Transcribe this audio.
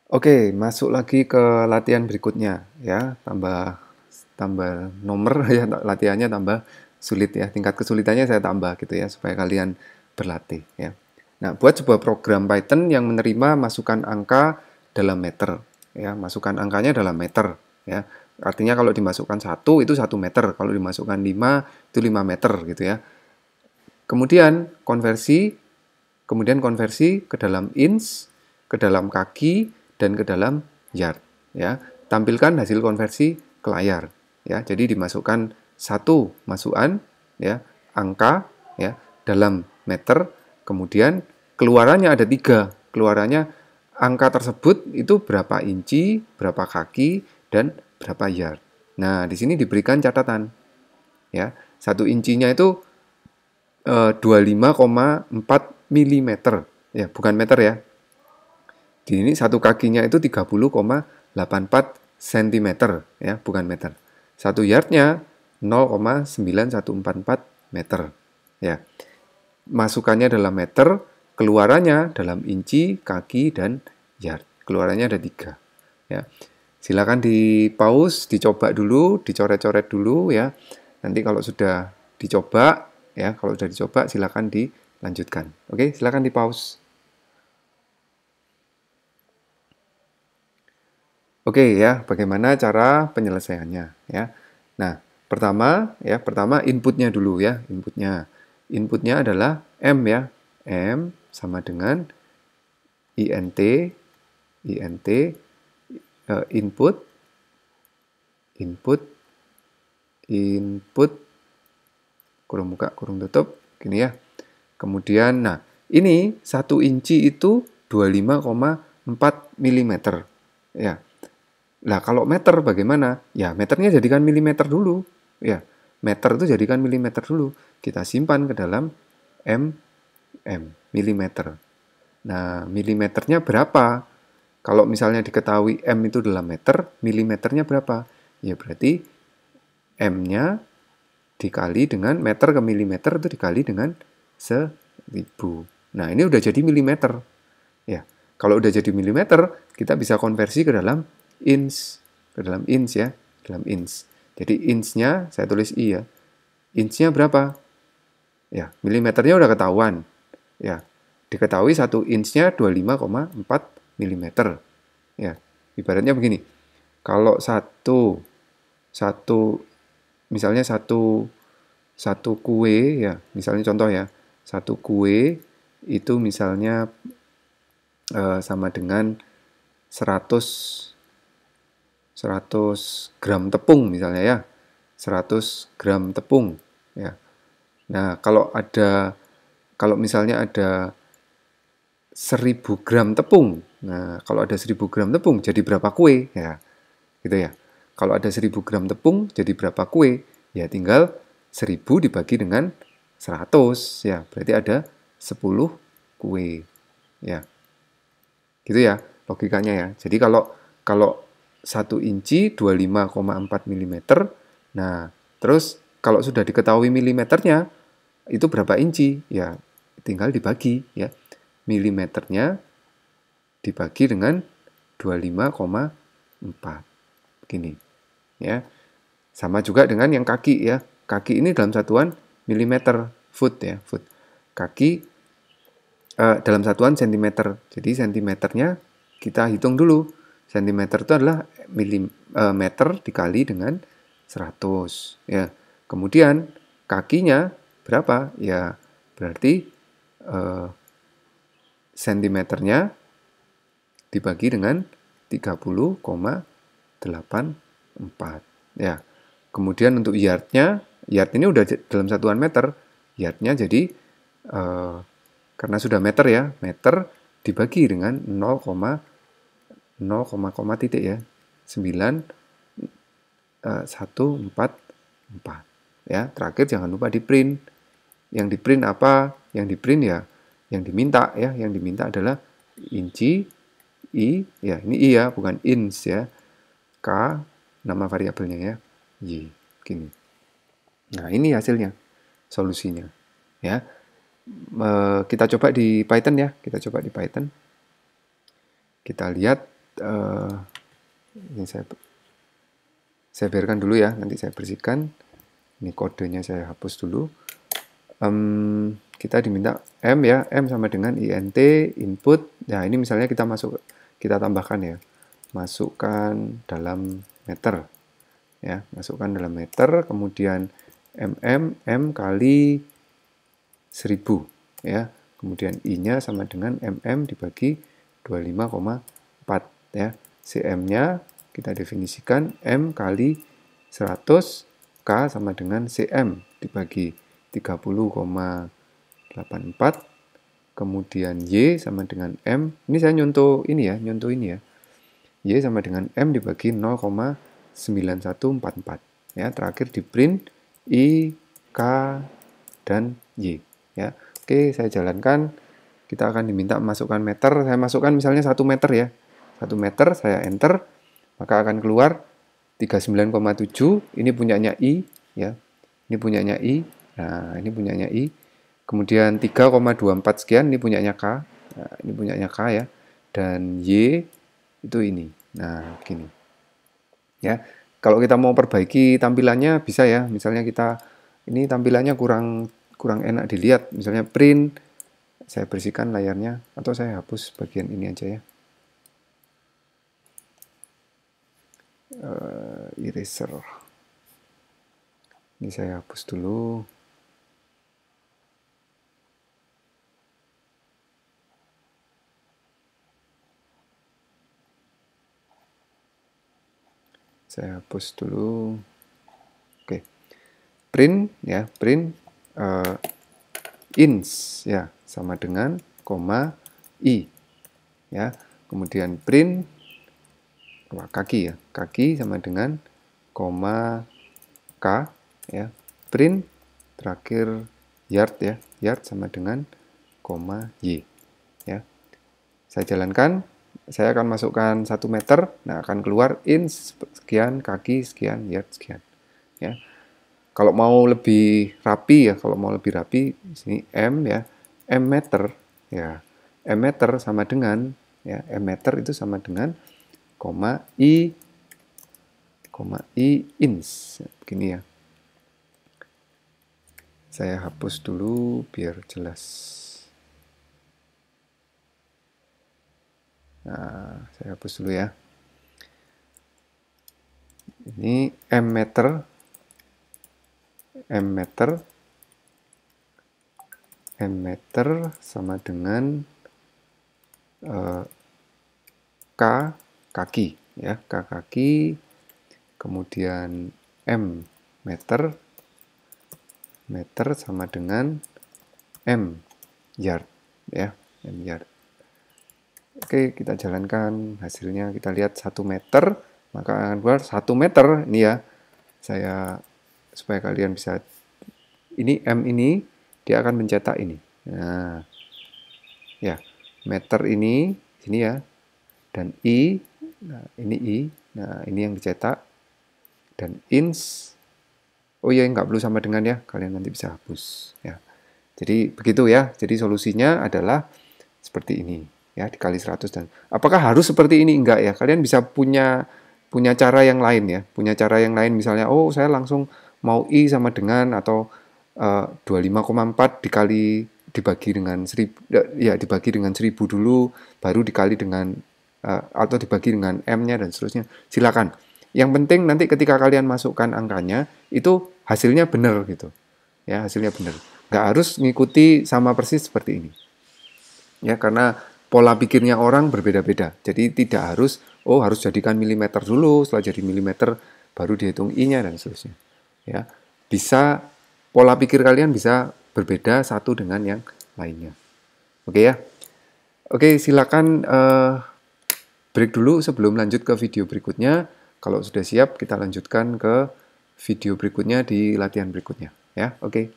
Oke, masuk lagi ke latihan berikutnya ya. Tambah tambah nomor ya latihannya tambah sulit ya. Tingkat kesulitannya saya tambah gitu ya supaya kalian berlatih ya. Nah, buat sebuah program Python yang menerima masukan angka dalam meter ya. Masukan angkanya dalam meter ya. Artinya kalau dimasukkan 1 itu 1 meter, kalau dimasukkan 5 itu 5 meter gitu ya. Kemudian konversi ke dalam inch, ke dalam kaki, dan ke dalam yard. Ya, tampilkan hasil konversi ke layar. Ya, jadi dimasukkan satu masukan, ya, angka, ya, dalam meter. Kemudian keluarannya ada 3. Keluarannya angka tersebut itu berapa inci, berapa kaki, dan berapa yard. Nah, di sini diberikan catatan. Ya, 1 incinya itu 25,4 mm ya, bukan meter ya. Di ini 1 kakinya itu 30,84 cm ya, bukan meter. 1 yardnya 0,9144 meter ya. Masukannya dalam meter, keluarannya dalam inci, kaki, dan yard. Keluarannya ada 3 ya. Silakan di pause, dicoba dulu, dicoret-coret dulu ya. Nanti kalau sudah dicoba ya, kalau sudah dicoba silakan dilanjutkan. Oke, silakan di pause. Oke ya, bagaimana cara penyelesaiannya ya. Nah, pertama inputnya dulu ya, inputnya. Inputnya adalah M ya. M sama dengan int input input input kurung buka kurung tutup gini ya. Kemudian nah, ini 1 inci itu 25,4 mm ya. Nah, kalau meter bagaimana? Ya, meternya jadikan milimeter dulu. Ya, meter itu jadikan milimeter dulu. Kita simpan ke dalam milimeter. Nah, milimeternya berapa? Kalau misalnya diketahui M itu dalam meter, milimeternya berapa? Ya, berarti M-nya dikali dengan meter ke milimeter itu dikali dengan 1000. Nah, ini udah jadi milimeter. Ya, kalau udah jadi milimeter, kita bisa konversi ke dalam inch, ya, dalam inch. Jadi inch-nya saya tulis I ya. Inch-nya berapa? Ya, milimeternya udah ketahuan. Ya, diketahui 1 inch-nya 25,4 mm. Ya, ibaratnya begini. Kalau satu misalnya satu kue ya, misalnya contoh ya, satu kue itu misalnya sama dengan 100 gram tepung misalnya ya. 100 gram tepung ya. Nah, kalau misalnya ada 1000 gram tepung. Nah, kalau ada 1000 gram tepung jadi berapa kue ya? Gitu ya. Kalau ada 1000 gram tepung jadi berapa kue? Ya tinggal 1000 dibagi dengan 100 ya. Berarti ada 10 kue. Ya. Gitu ya logikanya ya. Jadi kalau kalau 1 inci 25,4 mm. Nah, terus kalau sudah diketahui milimeternya itu berapa inci? Ya, tinggal dibagi ya. Milimeternya dibagi dengan 25,4. Begini. Ya. Sama juga dengan yang kaki ya. Kaki ini dalam satuan milimeter, foot ya, foot. Kaki dalam satuan sentimeter. Jadi sentimeternya kita hitung dulu. Sentimeter itu adalah meter dikali dengan 100 ya. Kemudian kakinya berapa? Ya berarti sentimeternya dibagi dengan 30,84 ya. Kemudian untuk yardnya, yard ini udah dalam satuan meter. Yardnya jadi karena sudah meter ya, meter dibagi dengan 0, titik ya, 9,144 ya. Terakhir jangan lupa di print. Yang di print apa? Yang di print ya yang diminta ya, yang diminta adalah inci, I ya, ini I ya, bukan inch ya. K nama variabelnya ya, Y gini. Nah, ini hasilnya, solusinya ya. Kita coba di Python ya, kita coba di Python. Kita lihat ini saya biarkan dulu ya, nanti saya bersihkan. Ini kodenya saya hapus dulu. Kita diminta M ya, M sama dengan int input. Nah ini misalnya kita tambahkan ya, masukkan dalam meter ya, masukkan dalam meter, kemudian M kali 1000 ya, kemudian I-nya sama dengan mm dibagi 25,4 ya. Cm-nya kita definisikan M kali 100, K sama dengan Cm dibagi 30,84, kemudian Y sama dengan M, ini saya nyontoh ini ya, Y sama dengan M dibagi 0,9144 ya. Terakhir di print I, K, dan Y ya. Oke, saya jalankan. Kita akan diminta masukkan meter. Saya masukkan misalnya 1 meter ya. 1 meter, saya enter, maka akan keluar 39,7. Ini punyanya I ya. Ini punyanya I. Nah, ini punyanya I. Kemudian 3,24 sekian, ini punyanya K. Nah, ini punyanya K ya. Dan Y itu ini. Nah, begini. Ya. Kalau kita mau perbaiki tampilannya bisa ya. Misalnya kita ini tampilannya kurang enak dilihat. Misalnya print, saya bersihkan layarnya atau saya hapus bagian ini aja ya. Eraser. Ini saya hapus dulu. Saya hapus dulu. Oke. Print ya, print ins ya sama dengan koma I ya. Kemudian print kaki ya, kaki sama dengan koma K ya. Print terakhir yard ya, yard sama dengan koma Y ya. Saya jalankan, saya akan masukkan 1 meter, nah akan keluar ins sekian, kaki sekian, yard sekian ya. Kalau mau lebih rapi ya, sini M ya, M meter ya, M meter sama dengan ya, M meter itu sama dengan koma I ins begini ya. Saya hapus dulu biar jelas. Nah, saya hapus dulu ya. Ini M meter sama dengan K kaki ya, K kaki, kemudian M meter sama dengan M yard ya, M yard. Oke, kita jalankan hasilnya, kita lihat 1 meter, maka akan keluar 1 meter ini ya. Saya supaya kalian bisa, ini M ini dia akan mencetak ini. Nah, ya, meter ini sini ya. Dan I, nah ini I, nah ini yang dicetak. Dan ins, oh ya nggak perlu sama dengan ya, kalian nanti bisa hapus ya. Jadi begitu ya. Jadi solusinya adalah seperti ini ya, dikali 100. Dan apakah harus seperti ini? Enggak ya. Kalian bisa punya cara yang lain ya. Punya cara yang lain, misalnya oh saya langsung mau I sama dengan atau 25,4 dibagi dengan 1000 ya, dibagi dengan 1000 dulu, baru dikali dengan atau dibagi dengan M-nya dan seterusnya. Silakan. Yang penting nanti ketika kalian masukkan angkanya itu hasilnya benar gitu. Ya, hasilnya benar. Nggak harus ngikuti sama persis seperti ini. Ya, karena pola pikirnya orang berbeda-beda. Jadi tidak harus harus jadikan milimeter dulu, setelah jadi milimeter baru dihitung I-nya dan seterusnya. Ya. Bisa pola pikir kalian bisa berbeda satu dengan yang lainnya. Oke ya. Oke, silakan break dulu sebelum lanjut ke video berikutnya. Kalau sudah siap, kita lanjutkan ke video berikutnya di latihan berikutnya. Ya, oke.